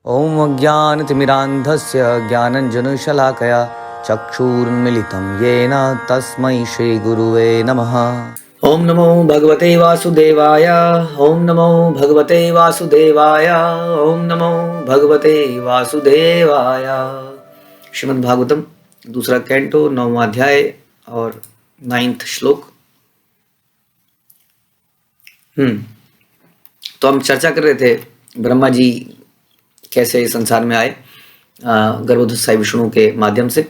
ॐ अज्ञानतिमिरान्धस्य ज्ञानञ्जनशलाकया चक्षुरुन्मिलितं येन तस्मै श्रीगुरुवे नमः। ॐ नमो भगवते वासुदेवाय। ॐ नमो भगवते वासुदेवाय। ॐ नमो भगवते वासुदेवाय। श्रीमद् भागवतम दूसरा कैंटो 9वां अध्याय और 9th श्लोक। तो हम चर्चा कर रहे थे ब्रह्मा जी कैसे इस संसार में आए गर्भोदक साई विष्णु के माध्यम से,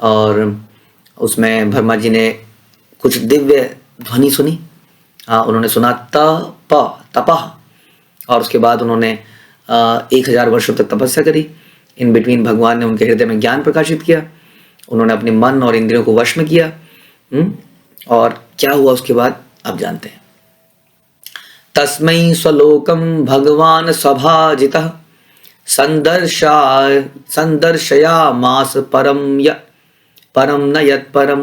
और उसमें ब्रह्मा जी ने कुछ दिव्य ध्वनि सुनी। उन्होंने सुना तपः, और उसके बाद उन्होंने 1000 वर्षों तक तपस्या करी। इन बिटवीन भगवान ने उनके हृदय में ज्ञान प्रकाशित किया। उन्होंने अपने मन और इंद्रियों को वश में किया। और क्या हुआ उसके बाद आप जानते हैं। तस्मै स्वलोकम भगवान स्वभाजितः संदर्शयामास परम न यत्परम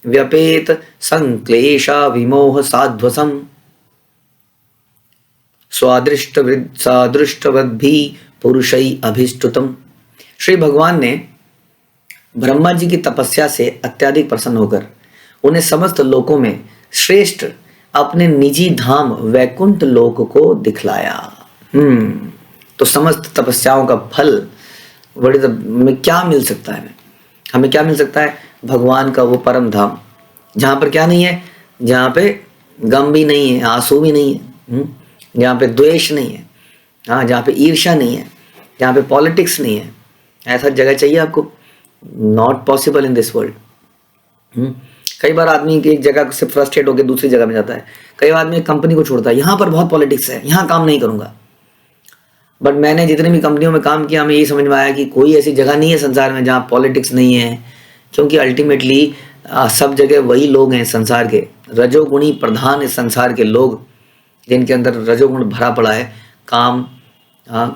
व्यपेत संक्लेशा विमोह साध्वसम स्वादृष्टवद्भि पुरुषै अभिष्टुतम। श्री भगवान ने ब्रह्मा जी की तपस्या से अत्यधिक प्रसन्न होकर उन्हें समस्त लोकों में श्रेष्ठ अपने निजी धाम वैकुंठ लोक को दिखलाया। तो समस्त तपस्याओं का फल में क्या मिल सकता है? हमें क्या मिल सकता है? भगवान का वो परम धाम, जहाँ पर क्या नहीं है, जहाँ पे गम भी नहीं है, आंसू भी नहीं है, जहाँ पे द्वेष नहीं है, हाँ, जहाँ पे ईर्ष्या नहीं है, जहाँ पे पॉलिटिक्स नहीं है। ऐसा जगह चाहिए आपको। Not possible in this world. कई बार आदमी एक जगह से फ्रस्ट्रेट होकर दूसरी जगह में जाता है। कई बार आदमी कंपनी को छोड़ता है, यहाँ पर बहुत पॉलिटिक्स है, यहाँ काम नहीं करूँगा। बट मैंने जितनी भी कंपनियों में काम किया, हमें यही समझ में आया कि कोई ऐसी जगह नहीं है संसार में जहाँ पॉलिटिक्स नहीं है। क्योंकि अल्टीमेटली सब जगह वही लोग हैं संसार के, रजोगुणी प्रधान इस संसार के लोग, जिनके अंदर रजोगुण भरा पड़ा है। काम,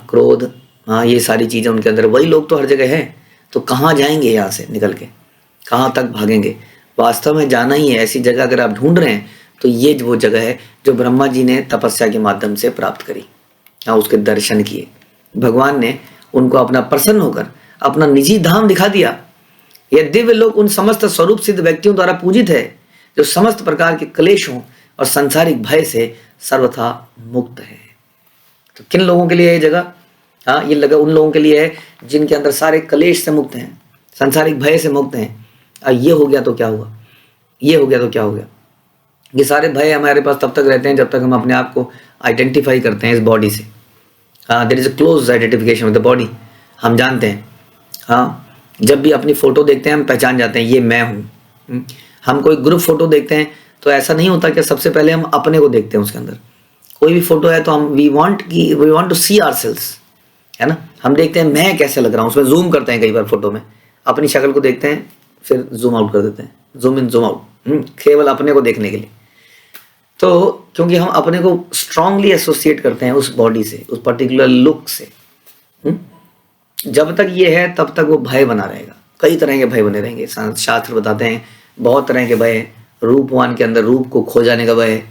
क्रोध, ये सारी चीज़ें उनके अंदर, वही लोग तो हर जगह हैं। तो कहाँ जाएंगे यहाँ से निकल के, कहाँ तक भागेंगे? वास्तव में जाना ही है ऐसी जगह। अगर आप ढूंढ रहे हैं तो ये वो जगह है जो ब्रह्मा जी ने तपस्या के माध्यम से प्राप्त करी। उसके दर्शन किए। भगवान ने उनको अपना प्रसन्न होकर अपना निजी धाम दिखा दिया। यह दिव्य लोक उन समस्त स्वरूप सिद्ध व्यक्तियों द्वारा पूजित है जो समस्त प्रकार के क्लेशों और सांसारिक भय से सर्वथा मुक्त है। तो किन लोगों के लिए ये जगह? ये लगा उन लोगों के लिए है जिनके अंदर सारे क्लेश से मुक्त हैं, सांसारिक भय से मुक्त हैं। ये हो गया तो क्या हुआ? ये हो गया तो क्या हो गया? ये सारे भय हमारे पास तब तक रहते हैं जब तक हम अपने आप को आइडेंटिफाई करते हैं इस बॉडी से। There is a close identification with the body. हम जानते हैं, जब भी अपनी फोटो देखते हैं हम पहचान जाते हैं ये मैं हूँ। हम कोई ग्रुप फोटो देखते हैं तो ऐसा नहीं होता कि सबसे पहले हम अपने को देखते हैं उसके अंदर। कोई भी फोटो है तो हम we want to see ourselves, है ना। हम देखते हैं मैं कैसे लग रहा हूँ, उसमें जूम करते हैं कई बार फोटो में, अपनी शक्ल को देखते हैं, फिर जूम आउट कर देते हैं, जूम इन जूम आउट, केवल अपने को देखने के लिए। तो क्योंकि हम अपने को स्ट्रांगली एसोसिएट करते हैं उस बॉडी से, उस पर्टिकुलर लुक से। जब तक ये है तब तक वो भय बना रहेगा। कई तरह के भय बने रहेंगे। शास्त्र बताते हैं बहुत तरह के भय। रूपवान के अंदर रूप को खो जाने का भय है,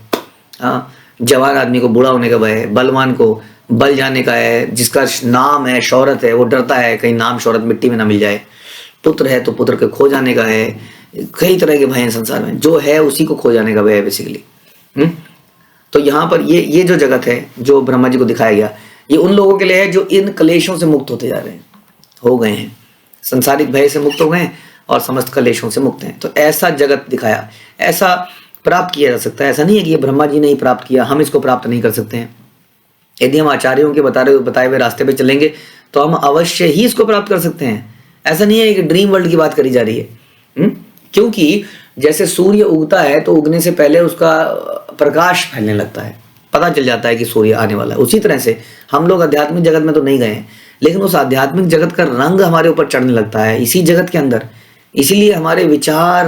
जवान आदमी को बूढ़ा होने का भय है, बलवान को बल जाने का है, जिसका नाम है, शोहरत है, वो डरता है कहीं नाम शोहरत मिट्टी में ना मिल जाए। पुत्र है तो पुत्र के खो जाने का है। कई तरह के भय हैं संसार में, जो है उसी को खो जाने का भय है बेसिकली। तो यहाँ पर ये जो जगत है जो ब्रह्मा जी को दिखाया गया, ये उन लोगों के लिए है जो इन क्लेशों से मुक्त होते जा रहे हैं, हो गए हैं, संसारिक भय से मुक्त हो गए हैं और समस्त क्लेशों से मुक्त हैं। तो ऐसा जगत दिखाया, ऐसा प्राप्त किया जा सकता है। ऐसा नहीं है कि ये ब्रह्मा जी ने ही प्राप्त किया, हम इसको प्राप्त नहीं कर सकते हैं। यदि हम आचार्यों के बताए हुए रास्ते पे चलेंगे तो हम अवश्य ही इसको प्राप्त कर सकते हैं। ऐसा नहीं है कि ड्रीम वर्ल्ड की बात करी जा रही है। क्योंकि जैसे सूर्य उगता है तो उगने से पहले उसका प्रकाश फैलने लगता है, पता चल जाता है कि सूर्य आने वाला है। उसी तरह से हम लोग आध्यात्मिक जगत में तो नहीं गए हैं, लेकिन उस आध्यात्मिक जगत का रंग हमारे ऊपर चढ़ने लगता है इसी जगत के अंदर। इसीलिए हमारे विचार,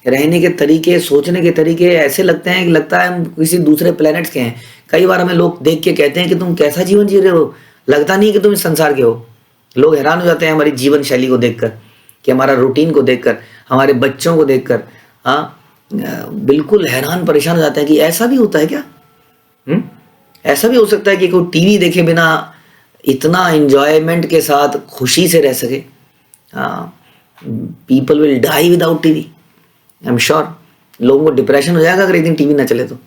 रहने के तरीके, सोचने के तरीके ऐसे लगते हैं कि लगता है हम किसी दूसरे प्लेनेट्स के हैं। कई बार हमें लोग देख के कहते हैं कि तुम कैसा जीवन जी रहे हो, लगता नहीं कि तुम इस संसार के हो। लोग हैरान हो जाते हैं हमारी जीवन शैली को देखकर, कि हमारा रूटीन को देखकर, हमारे बच्चों को देखकर, बिल्कुल हैरान परेशान हो जाते हैं कि ऐसा भी होता है क्या? ऐसा भी हो सकता है कि कोई टीवी देखे बिना इतना एंजॉयमेंट के साथ खुशी से रह सके। People will die without TV, I am sure. लोगों को डिप्रेशन हो जाएगा अगर एक दिन टीवी ना चले तो।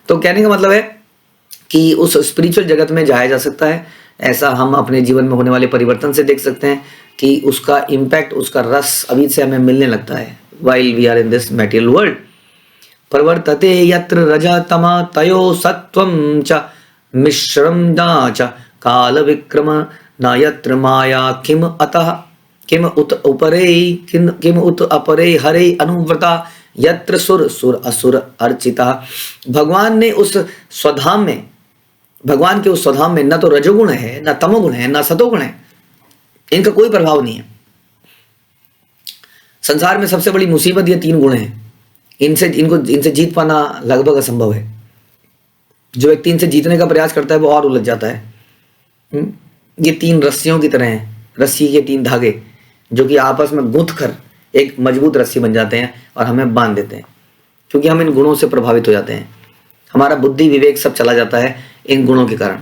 तो कहने का मतलब है कि उस स्पिरिचुअल जगत में जाया जा सकता है। ऐसा हम अपने जीवन में होने वाले परिवर्तन से देख सकते हैं कि उसका इम्पैक्ट, उसका रस अभी से हमें मिलने लगता है while we are in this material world. प्रवर्तते यत्र रजतम तयो सत्वं च मिश्रम न च काल विक्रम न यत्र माया किम अतः किम उत उपरे किम उत अपरे हरे अनुव्रता यत्र सुर सुर असुर अर्चिता। भगवान ने उस स्वधाम में, भगवान के उस स्वधाम में न तो रजोगुण है, न तमोगुण है, न सतोगुण है, इनका कोई प्रभाव नहीं है। संसार में सबसे बड़ी मुसीबत ये 3 गुण हैं। इनसे जीत पाना लगभग असंभव है। जो व्यक्ति इनसे जीतने का प्रयास करता है वो और उलझ जाता है। ये 3 रस्सियों की तरह हैं, रस्सी के 3 धागे जो कि आपस में गुंथ कर एक मजबूत रस्सी बन जाते हैं और हमें बांध देते हैं, क्योंकि हम इन गुणों से प्रभावित हो जाते हैं। हमारा बुद्धि विवेक सब चला जाता है इन गुणों के कारण।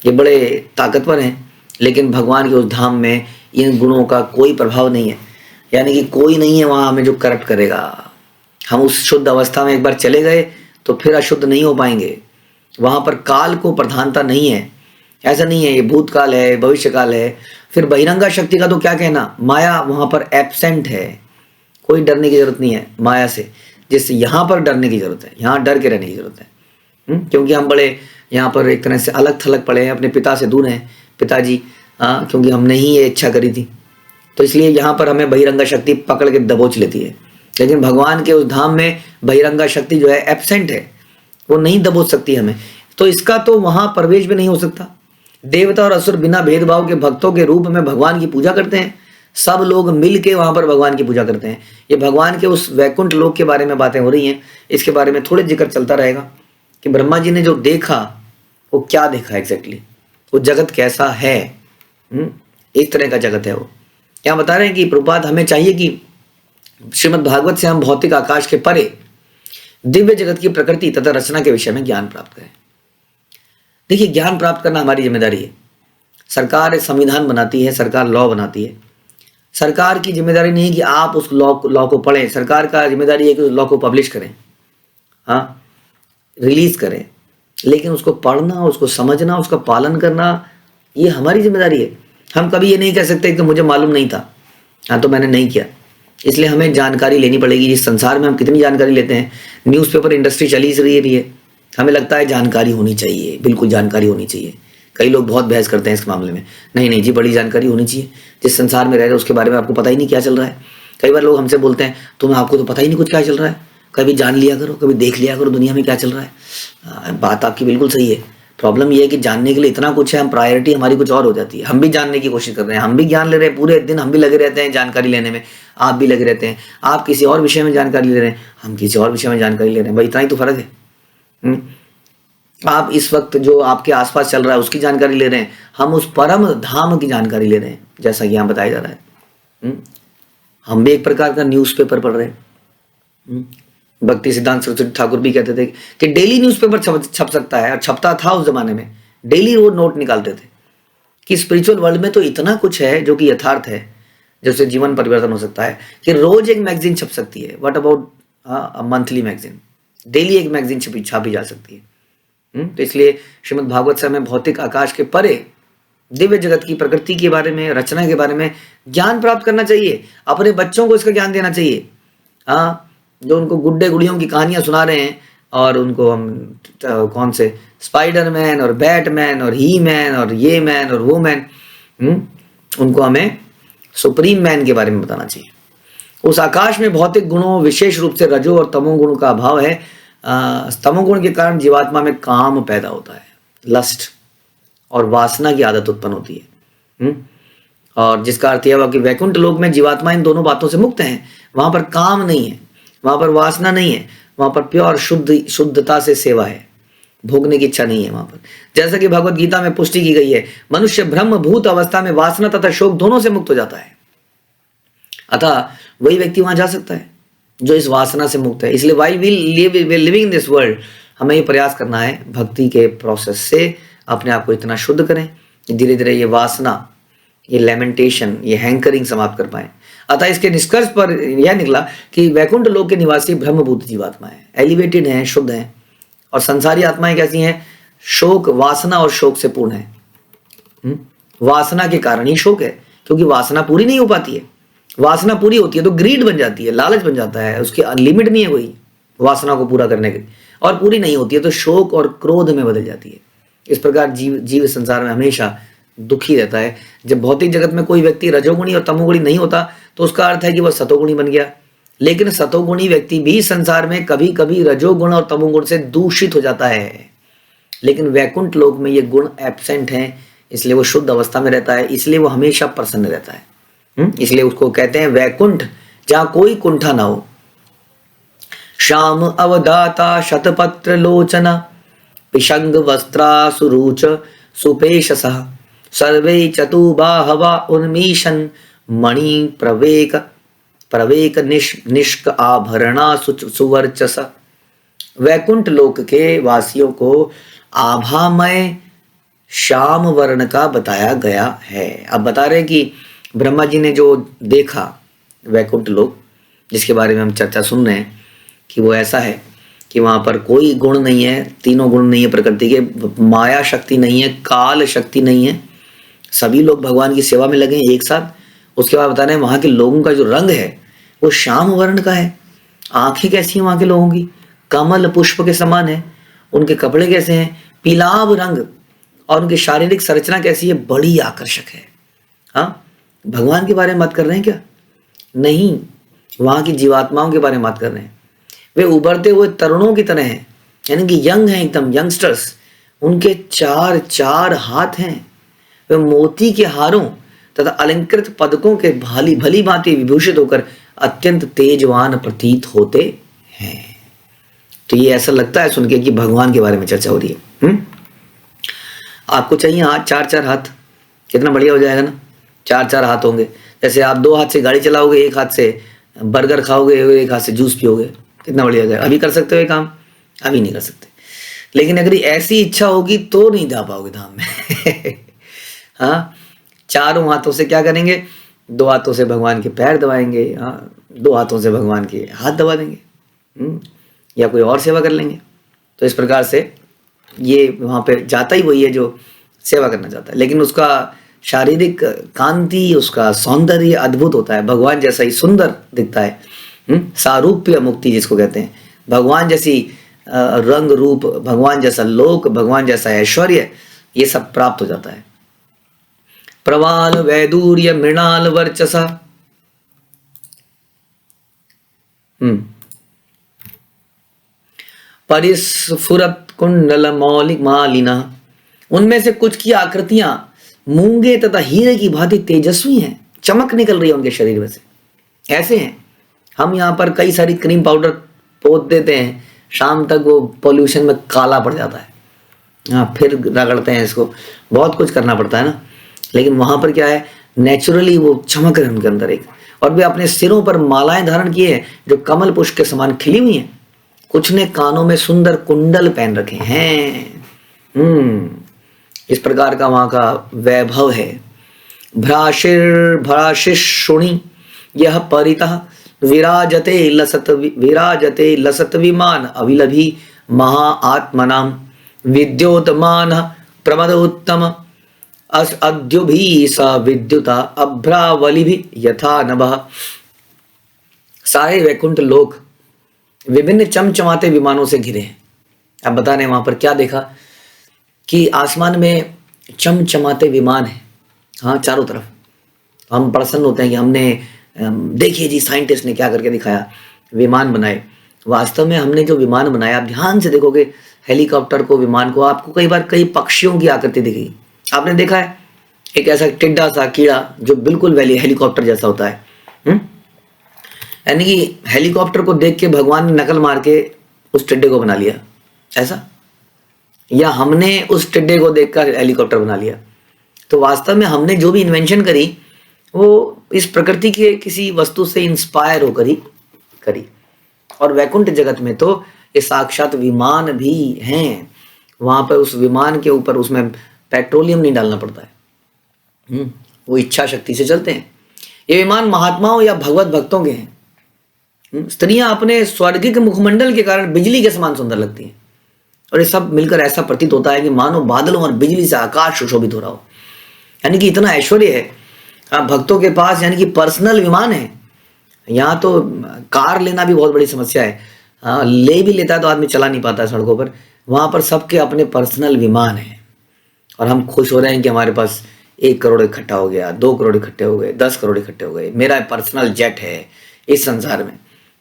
ये बड़े ताकतवर हैं, लेकिन भगवान के उस धाम में इन गुणों का कोई प्रभाव नहीं है। यानी कि कोई नहीं है वहाँ हमें जो करप्ट करेगा। हम उस शुद्ध अवस्था में एक बार चले गए तो फिर अशुद्ध नहीं हो पाएंगे। वहाँ पर काल को प्रधानता नहीं है। ऐसा नहीं है ये भूतकाल है, भविष्य काल है। फिर बहिरंगा शक्ति का तो क्या कहना, माया वहाँ पर एब्सेंट है। कोई डरने की जरूरत नहीं है माया से, जिससे यहाँ पर डरने की जरूरत है। यहाँ डर के रहने की जरूरत है, क्योंकि हम बड़े यहाँ पर एक तरह से अलग थलग पड़े हैं, अपने पिता से दूर हैं। पिताजी क्योंकि हमने ही ये इच्छा करी थी, तो इसलिए यहाँ पर हमें बहिरंगा शक्ति पकड़ के दबोच लेती है। लेकिन भगवान के उस धाम में बहिरंगा शक्ति जो है एब्सेंट है, वो नहीं दबोच सकती हमें। तो इसका तो वहाँ प्रवेश भी नहीं हो सकता। देवता और असुर बिना भेदभाव के भक्तों के रूप में भगवान की पूजा करते हैं। सब लोग मिल के वहाँ पर भगवान की पूजा करते हैं। ये भगवान के उस वैकुंठ लोक के बारे में बातें हो रही हैं। इसके बारे में थोड़े जिक्र चलता रहेगा कि ब्रह्मा जी ने जो देखा वो क्या देखा एग्जैक्टली, वो जगत कैसा है। एक तरह का जगत है वो। क्या बता रहे हैं कि प्रभुपाद हमें चाहिए कि श्रीमद् भागवत से हम भौतिक आकाश के परे दिव्य जगत की प्रकृति तथा रचना के विषय में ज्ञान प्राप्त करें। देखिए, ज्ञान प्राप्त करना हमारी जिम्मेदारी है। सरकार संविधान बनाती है, सरकार लॉ बनाती है। सरकार की जिम्मेदारी नहीं है कि आप उस लॉ को पढ़ें। सरकार का जिम्मेदारी है कि उस लॉ को पब्लिश करें, हाँ, रिलीज करें। लेकिन उसको पढ़ना, उसको समझना, उसका पालन करना, ये हमारी जिम्मेदारी है। हम कभी ये नहीं कह सकते कि मुझे मालूम नहीं था, हाँ तो मैंने नहीं किया। इसलिए हमें जानकारी लेनी पड़ेगी। इस संसार में हम कितनी जानकारी लेते हैं। न्यूज़पेपर इंडस्ट्री चली रही है, हमें लगता है जानकारी होनी चाहिए, बिल्कुल जानकारी होनी चाहिए। कई लोग बहुत बहस करते हैं इस मामले में। नहीं जी, बड़ी जानकारी होनी चाहिए। जिस संसार में रह रहे हैं उसके बारे में आपको पता ही नहीं क्या चल रहा है। कई बार लोग हमसे बोलते हैं तुम्हें, आपको तो पता ही नहीं कुछ क्या चल रहा है। कभी जान लिया करो, कभी देख लिया करो दुनिया में क्या चल रहा है। बात आपकी बिल्कुल सही है। प्रॉब्लम ये है कि जानने के लिए इतना कुछ है, हम प्रायोरिटी हमारी कुछ और हो जाती है। हम भी जानने की कोशिश कर रहे हैं, हम भी ज्ञान ले रहे हैं, पूरे दिन हम भी लगे रहते हैं जानकारी लेने में। आप भी लगे रहते हैं, आप किसी और विषय में जानकारी ले रहे हैं, हम किसी और विषय में जानकारी ले रहे हैं। भाई इतना ही तो फर्क है। आप इस वक्त जो आपके आसपास चल रहा है उसकी जानकारी ले रहे हैं, हम उस परम धाम की जानकारी ले रहे हैं, जैसा कि यहाँ बताया जा रहा है। हम भी एक प्रकार का न्यूज़पेपर पढ़ रहे हैं। भक्ति सिद्धांत सरस्वती ठाकुर भी कहते थे कि डेली न्यूज़पेपर छप सकता है, और छपता था उस जमाने में। डेली वो नोट निकालते थे कि स्पिरिचुअल वर्ल्ड में तो इतना कुछ है जो कि यथार्थ है, जिससे जीवन परिवर्तन हो सकता है, कि रोज एक मैगजीन छप सकती है। What about monthly magazine? Daily एक मैगजीन छापी जा सकती है। तो इसलिए श्रीमद् भागवत से हमें भौतिक आकाश के परे दिव्य जगत की प्रकृति के बारे में, रचना के बारे में ज्ञान प्राप्त करना चाहिए। अपने बच्चों को इसका ज्ञान देना चाहिए। हाँ, जो उनको गुड्डे गुड़ियों की कहानियां सुना रहे हैं, और उनको हम कौन से स्पाइडरमैन और बैटमैन और ही मैन और ये मैन और वो मैन, उनको हमें सुप्रीम मैन के बारे में बताना चाहिए। उस आकाश में भौतिक गुणों, विशेष रूप से रजो और तमोगुण का अभाव है। तमोगुण के कारण जीवात्मा में काम पैदा होता है, लस्ट और वासना की आदत उत्पन्न होती है। और जिसका अर्थ यह हुआ कि वैकुंठ लोक में जीवात्मा इन दोनों बातों से मुक्त हैं। वहां पर काम नहीं है, वहां पर वासना नहीं है, वहां पर प्योर शुद्धता से सेवा है। भोगने की इच्छा नहीं है वहां पर। जैसा कि भगवत गीता में पुष्टि की गई है, मनुष्य ब्रह्म भूत अवस्था में वासना तथा शोक दोनों से मुक्त हो जाता है। अतः वही व्यक्ति वहां जा सकता है जो इस वासना से मुक्त है। इसलिए while we living in this world, हमें ये प्रयास करना है भक्ति के प्रोसेस से अपने आप को इतना शुद्ध करें धीरे धीरे ये वासना, ये लेमेंटेशन, ये हैंकरिंग समाप्त कर पाए। अतः इसके निष्कर्ष पर यह निकला कि वैकुंठ लोक के निवासी ब्रह्मभूत जीवात्माएं एलिवेटेड हैं, शुद्ध हैं, और संसारी आत्माएं कैसी हैं? शोक, वासना और शोक से पूर्ण है। वासना के कारण ही शोक है, क्योंकि वासना पूरी नहीं हो पाती है। वासना पूरी होती है तो ग्रीड बन जाती है, लालच बन जाता है, उसकी लिमिट नहीं है कोई वासना को पूरा करने की, और पूरी नहीं होती है तो शोक और क्रोध में बदल जाती है। इस प्रकार जीव संसार में हमेशा दुखी रहता है। जब भौतिक जगत में कोई व्यक्ति रजोगुणी और तमोगुणी नहीं होता तो उसका अर्थ है कि वह सतोगुणी बन गया, लेकिन सतोगुणी व्यक्ति भी संसार में कभी कभी रजोगुण और तमोगुण से दूषित हो जाता है। लेकिन वैकुंठ लोक में ये गुण एब्सेंट हैं, इसलिए वो शुद्ध अवस्था में रहता है, इसलिए वो हमेशा प्रसन्न रहता है। इसलिए उसको कहते हैं वैकुंठ, जहां कोई कुंठा ना हो। श्याम अवदाता शतपत्र लोचना पिशंग वस्त्रा सुरुच सुपेशसः सर्वे चतुबाहवा उन्मीशन मणि प्रवेक निष्क आभरणा सुवर्चस। वैकुंठ लोक के वासियों को आभामय श्याम वर्ण का बताया गया है। अब बता रहे हैं कि ब्रह्मा जी ने जो देखा वैकुंठ लोक, जिसके बारे में हम चर्चा सुन रहे हैं, कि वो ऐसा है कि वहां पर कोई गुण नहीं है, तीनों गुण नहीं है प्रकृति के, माया शक्ति नहीं है, काल शक्ति नहीं है, सभी लोग भगवान की सेवा में लगे हैं एक साथ। उसके बाद बता रहे हैं वहां के लोगों का जो रंग है वो श्याम वर्ण का है। आंखें कैसी हैं वहां के लोगों की? कमल पुष्प के समान है। उनके कपड़े कैसे हैं? पीलाभ रंग। और उनकी शारीरिक संरचना कैसी है? बड़ी आकर्षक है। हाँ, भगवान के बारे में बात कर रहे हैं क्या? नहीं, वहां की जीवात्माओं के बारे में बात कर रहे हैं। वे उभरते हुए तरुणों की तरह हैं, यानी कि यंग हैं, एकदम यंगस्टर्स। उनके चार चार हाथ हैं। वे मोती के हारों तथा अलंकृत पदकों के भली भांति विभूषित होकर अत्यंत तेजवान प्रतीत होते हैं। तो ये ऐसा लगता है सुन के कि भगवान के बारे में चर्चा हो रही है। आपको चाहिए हाथ, चार चार हाथ, कितना बढ़िया हो जाएगा ना। चार चार हाथ होंगे, जैसे आप दो हाथ से गाड़ी चलाओगे, एक हाथ से बर्गर खाओगे, एक हाथ से जूस पियोगे, कितना बढ़िया हो जाएगा। अभी कर सकते हो ये काम? अभी नहीं कर सकते, लेकिन अगर ऐसी इच्छा होगी तो नहीं जा पाओगे धाम में। हाँ, चारों हाथों से क्या करेंगे? दो हाथों से भगवान के पैर दबाएंगे, हाँ, दो हाथों से भगवान के हाथ दबा देंगे, या कोई और सेवा कर लेंगे। तो इस प्रकार से ये वहाँ पे जाता ही वही है जो सेवा करना चाहता है, लेकिन उसका शारीरिक कांति, उसका सौंदर्य अद्भुत होता है, भगवान जैसा ही सुंदर दिखता है। सारूप्य मुक्ति जिसको कहते हैं, भगवान जैसी रंग रूप, भगवान जैसा लोक, भगवान जैसा ऐश्वर्य, ये सब प्राप्त हो जाता है। प्रवाल वैदूर्य मृणाल वर्चसा, परिस्फुरत कुंडल मौलिक मालिना। उनमें से कुछ की आकृतियां मूंगे तथा हीरे की भांति तेजस्वी हैं, चमक निकल रही है उनके शरीर में से, ऐसे हैं। हम यहाँ पर कई सारी क्रीम पाउडर पोत देते हैं, शाम तक वो पॉल्यूशन में काला पड़ जाता है। हाँ, फिर रगड़ते हैं इसको, बहुत कुछ करना पड़ता है ना। लेकिन वहां पर क्या है, नेचुरली वो चमक रहे उनके अंदर एक। और वे अपने सिरों पर मालाएं धारण किए हैं जो कमल पुष्प के समान खिली हुई हैं। कुछ ने कानों में सुंदर कुंडल पहन रखे हैं। इस प्रकार का वहां का वैभव है। भ्राशिशुणि यह परितः विराजते लसत विमान अविलभि महा आत्मनाम विद्योतमान प्रमद उत्तम अद्युभी स विद्युता अभ्रावलि भी यथा नभः। सारे वैकुंठ लोक विभिन्न चमचमाते विमानों से घिरे हैं। अब बता रहे वहां पर क्या देखा कि आसमान में चमचमाते विमान है। हाँ, चारों तरफ। हम प्रसन्न होते हैं कि हमने देखिए जी साइंटिस्ट ने क्या करके दिखाया, विमान बनाए। वास्तव में हमने जो विमान बनाया, आप ध्यान से देखोगे हेलीकॉप्टर को, विमान को, आपको कई बार कई पक्षियों की आकृति दिखेगी। आपने देखा है एक ऐसा टिड्डा सा कीड़ा जो बिल्कुल हेलीकॉप्टर जैसा होता है। यानी कि हेलीकॉप्टर को देख के भगवान ने नकल मार के उस टिड्डे को बना लिया, ऐसा। या हमने उस टिड्डे को देखकर हेलीकॉप्टर बना लिया। तो वास्तव में हमने जो भी इन्वेंशन करी वो इस प्रकृति के किसी वस्तु से इंस्पायर होकर ही करी। और वैकुंठ जगत में तो ये साक्षात विमान भी हैं। वहां पर उस विमान के ऊपर उसमें पेट्रोलियम नहीं डालना पड़ता है। वो इच्छा शक्ति से चलते हैं। ये विमान महात्माओं या भगवत भक्तों के हैं। स्त्रियां अपने स्वर्गिक मुखमंडल के कारण बिजली के समान सुंदर लगती हैं, और ये सब मिलकर ऐसा प्रतीत होता है कि मानो बादलों और बिजली से आकाश सुशोभित हो रहा हो। यानी कि इतना ऐश्वर्य है भक्तों के पास, यानी कि पर्सनल विमान है। यहाँ तो कार लेना भी बहुत बड़ी समस्या है, ले भी लेता है तो आदमी चला नहीं पाता है सड़कों पर। वहाँ पर सबके अपने पर्सनल विमान हैं, और हम खुश हो रहे हैं कि हमारे पास 1 करोड़ इकट्ठा हो गया, 2 करोड़ इकट्ठे हो गए, 10 करोड़ इकट्ठे हो गए, मेरा पर्सनल जेट है इस संसार में,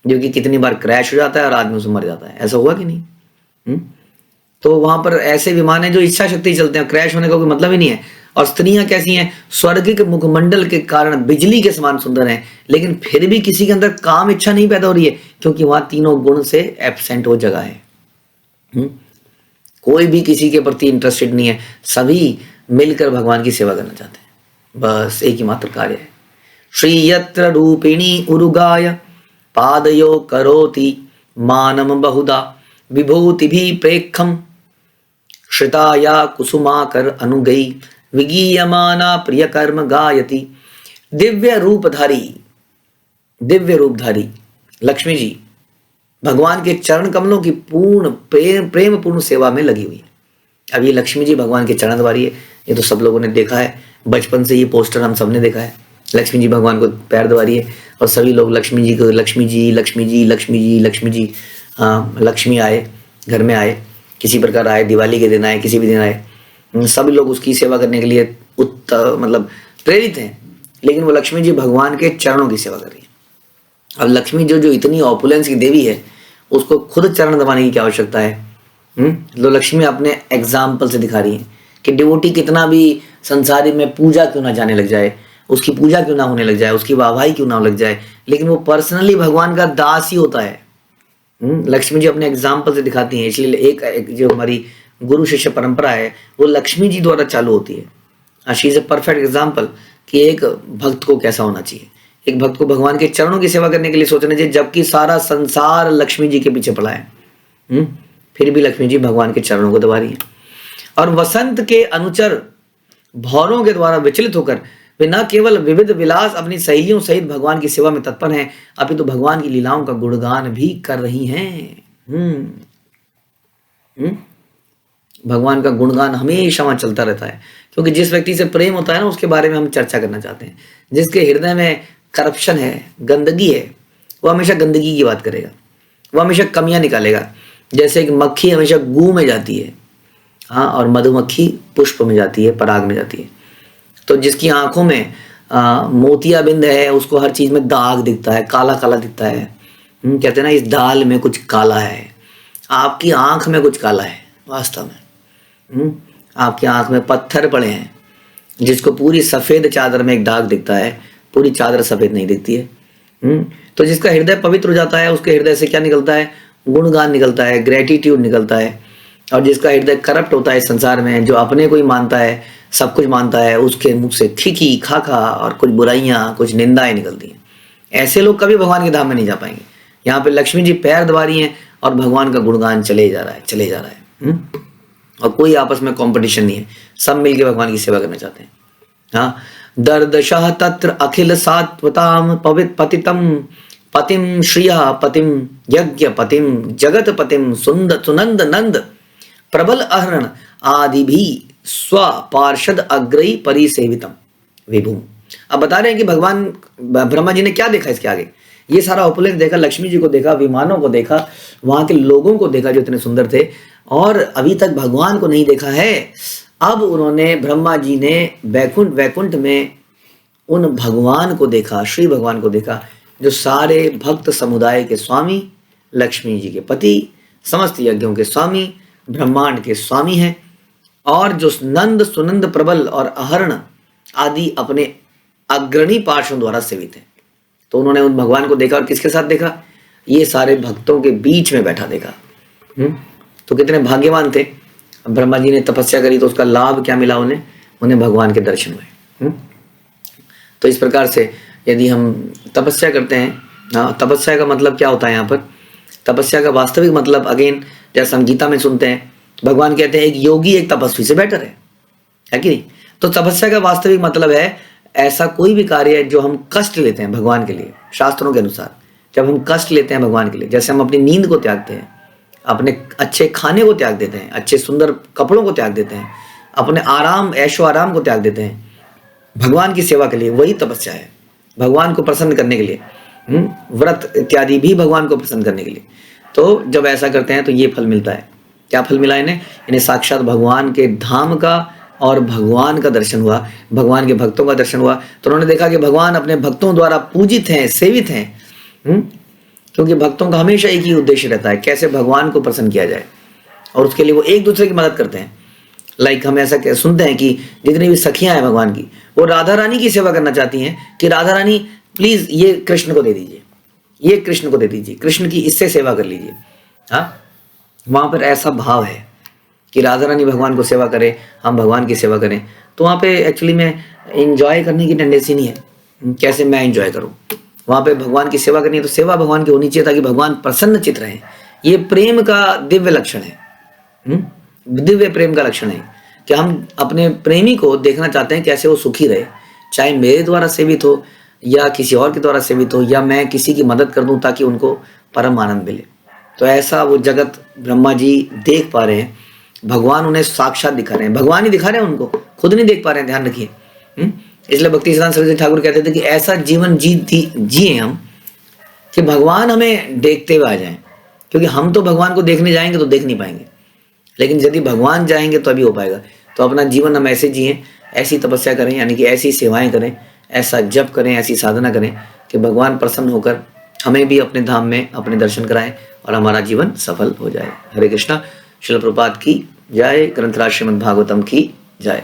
जो कि कितनी बार क्रैश हो जाता है और आदमी उसमें मर जाता है। ऐसा हुआ कि नहीं? तो वहां पर ऐसे विमान हैं जो इच्छा शक्ति चलते हैं, क्रैश होने का कोई मतलब ही नहीं है। और स्त्रियां कैसी हैं? स्वर्गिक मुखमंडल के कारण बिजली के समान सुंदर हैं, लेकिन फिर भी किसी के अंदर काम इच्छा नहीं पैदा हो रही है, क्योंकि वहां तीनों गुण से एब्सेंट वो जगह है। कोई भी किसी के प्रति इंटरेस्टेड नहीं है, सभी मिलकर भगवान की सेवा करना चाहते हैं। बस एक ही मात्र कार्य है। श्री यत्र रूपिणी उरुगाय पादयो करोति मानम बहुधा विभूति भी प्रेक्षम श्रिताया कुसुमाकर अनुगई विगीयमाना प्रिय कर्म गायति। दिव्य रूपधारी लक्ष्मी जी भगवान के चरण कमलों की पूर्ण प्रेम पूर्ण सेवा में लगी हुई है। अब ये लक्ष्मी जी भगवान के चरण द्वारी है, ये तो सब लोगों ने देखा है, बचपन से ये पोस्टर हम सबने देखा है। लक्ष्मी जी भगवान को पैर द्वारी है, और सभी लोग लक्ष्मी जी को लक्ष्मी जी लक्ष्मी जी लक्ष्मी जी लक्ष्मी जी। हाँ, लक्ष्मी आए, घर में आए, किसी प्रकार आए, दिवाली के दिन आए, किसी भी दिन आए, सभी लोग उसकी सेवा करने के लिए मतलब प्रेरित हैं। लेकिन वो लक्ष्मी जी भगवान के चरणों की सेवा कर रही है। अब लक्ष्मी जो इतनी ऑपुलेंस की देवी है, उसको खुद चरण दबाने की क्या आवश्यकता है? तो लक्ष्मी अपने एग्जाम्पल से दिखा रही है कि डिवोटी कितना भी संसारी में पूजा क्यों ना जाने लग जाए, उसकी पूजा क्यों ना होने लग जाए, उसकी वाहवाही क्यों ना लग जाए, लेकिन वो पर्सनली भगवान का दास ही होता है। लक्ष्मी जी अपने एग्जाम्पल से दिखाती हैं। इसलिए एक जो हमारी गुरु शिष्य परंपरा है वो लक्ष्मी जी द्वारा चालू होती है। She is a perfect example कि एक भक्त को कैसा होना चाहिए। एक भक्त को भगवान के चरणों की सेवा करने के लिए सोचना चाहिए, जबकि सारा संसार लक्ष्मी जी के पीछे पड़ा है। फिर भी लक्ष्मी जी भगवान के चरणों को दबा रही है। और वसंत के अनुचर भौरों के द्वारा विचलित होकर वे न केवल विविध विलास अपनी सहेलियों सहित भगवान की सेवा में तत्पर हैं, अपितु तो भगवान की लीलाओं का गुणगान भी कर रही हैं। भगवान का गुणगान हमेशा वहां चलता रहता है, क्योंकि जिस व्यक्ति से प्रेम होता है ना, उसके बारे में हम चर्चा करना चाहते हैं। जिसके हृदय में करप्शन है, गंदगी है, वो हमेशा गंदगी की बात करेगा, वो हमेशा कमियां निकालेगा। जैसे कि मक्खी हमेशा गू में जाती है, हाँ, और मधुमक्खी पुष्प में जाती है, पराग में जाती है। तो जिसकी आंखों में मोतियाबिंद है, उसको हर चीज में दाग दिखता है, काला काला दिखता है। कहते हैं ना, इस दाल में कुछ काला है। आपकी आंख में कुछ काला है वास्तव में। आपकी आंख में पत्थर पड़े हैं, जिसको पूरी सफेद चादर में एक दाग दिखता है, पूरी चादर सफेद नहीं दिखती है। तो जिसका हृदय पवित्र हो जाता है, उसके हृदय से क्या निकलता है? गुणगान निकलता है, ग्रेटिट्यूड निकलता है। और जिसका हृदय करप्ट होता है इस संसार में, जो अपने को ही मानता है, सब कुछ मानता है, उसके मुख से खिखी खाखा और कुछ बुराइयां, कुछ निंदाएं निकलती हैं। ऐसे लोग कभी भगवान के धाम में नहीं जा पाएंगे। यहाँ पे लक्ष्मी जी पैर दबा रही हैं और भगवान का गुणगान चले जा रहा है। और कोई आपस में कंपटीशन नहीं है, सब मिलके भगवान की सेवा करना चाहते हैं। हाँ, दर्दशः तत्र अखिल सात्वताम पतितम पतिम श्रिया पतिम यज्ञ पतिम जगत पतिम सुनंद नंद प्रबल अहरण आदि भी स्व पार्षद अग्रही परिसेवितम विभुम। अब बता रहे हैं कि भगवान ब्रह्मा जी ने क्या देखा इसके आगे। ये सारा उपलब्ध देखा, लक्ष्मी जी को देखा, विमानों को देखा, वहां के लोगों को देखा जो इतने सुंदर थे, और अभी तक भगवान को नहीं देखा है। अब उन्होंने, ब्रह्मा जी ने वैकुंठ में उन भगवान को देखा, श्री भगवान को देखा, जो सारे भक्त समुदाय के स्वामी, लक्ष्मी जी के पति, समस्त यज्ञों के स्वामी, ब्रह्मांड के स्वामी हैं, और जो नंद सुनंद प्रबल और अहरण आदि अपने अग्रणी पार्षदों द्वारा सेवित हैं। तो उन्होंने उन भगवान को देखा, और किसके साथ देखा? ये सारे भक्तों के बीच में बैठा देखा। तो कितने भाग्यवान थे। ब्रह्मा जी ने तपस्या करी तो उसका लाभ क्या मिला उन्हें भगवान के दर्शन हुए। तो इस प्रकार से यदि हम तपस्या करते हैं, हाँ, तपस्या का मतलब क्या होता है? यहाँ पर तपस्या का वास्तविक मतलब, अगेन, जैसे हम गीता में सुनते हैं, भगवान कहते हैं एक योगी एक तपस्वी से बेटर है कि नहीं? तो तपस्या का वास्तविक मतलब है ऐसा कोई भी कार्य जो हम कष्ट लेते हैं भगवान के लिए। शास्त्रों के अनुसार जब हम कष्ट लेते हैं भगवान के लिए, जैसे हम अपनी नींद को त्यागते हैं, अपने अच्छे खाने को त्याग देते हैं, अच्छे सुंदर कपड़ों को त्याग देते हैं, अपने आराम ऐशो आराम को त्याग देते हैं भगवान की सेवा के लिए, वही तपस्या है। भगवान को प्रसन्न करने के लिए, व्रत इत्यादि भी भगवान को प्रसन्न करने के लिए। तो जब ऐसा करते हैं तो ये फल मिलता है। क्या फल मिला इन्हें साक्षात भगवान के धाम का और भगवान का दर्शन हुआ, भगवान के भक्तों का दर्शन हुआ। तो उन्होंने देखा कि भगवान अपने भक्तों द्वारा पूजित हैं, सेवित हैं, क्योंकि भक्तों का हमेशा एक ही उद्देश्य रहता है, कैसे भगवान को प्रसन्न किया जाए, और उसके लिए वो एक दूसरे की मदद करते हैं। लाइक हम ऐसा सुनते हैं कि जितनी भी सखियां हैं भगवान की, वो राधा रानी की सेवा करना चाहती हैं कि राधा रानी प्लीज ये कृष्ण को दे दीजिए, ये कृष्ण को दे दीजिए, कृष्ण की इससे सेवा कर लीजिए। हाँ, वहां पर ऐसा भाव है कि राधा रानी भगवान को सेवा करे, हम भगवान की सेवा करें। तो वहाँ पे एक्चुअली में एंजॉय करने की टेंडेंसी नहीं है, कैसे मैं एंजॉय करूँ। वहाँ पे भगवान की सेवा करनी है तो सेवा भगवान की होनी चाहिए ताकि भगवान प्रसन्न चित्त रहे। ये प्रेम का दिव्य लक्षण है, दिव्य प्रेम का लक्षण है कि हम अपने प्रेमी को देखना चाहते हैं कैसे वो सुखी रहे, चाहे मेरे द्वारा सेवित हो या किसी और के द्वारा सेवित हो, या मैं किसी की मदद कर दूं ताकि उनको परम आनंद मिले। तो ऐसा वो जगत ब्रह्मा जी देख पा रहे हैं, भगवान उन्हें साक्षात दिखा रहे हैं, भगवान ही दिखा रहे हैं उनको, खुद नहीं देख पा रहे हैं, ध्यान रखिए। इसलिए भक्ति सिद्धांत सरस्वती ठाकुर कहते थे कि ऐसा जीवन जिए हम कि भगवान हमें देखते हुए आ जाएं, क्योंकि हम तो भगवान को देखने जाएंगे तो देख नहीं पाएंगे, लेकिन यदि भगवान जाएंगे तो अभी हो पाएगा। तो अपना जीवन हम ऐसे जिए, ऐसी तपस्या करें, यानी कि ऐसी सेवाएं करें, ऐसा जप करें, ऐसी साधना करें कि भगवान प्रसन्न होकर हमें भी अपने धाम में अपने दर्शन कराएं और हमारा जीवन सफल हो जाए। हरे कृष्णा। श्रील प्रभुपाद की जय। ग्रंथराज श्रीमद् भागवतम की जय।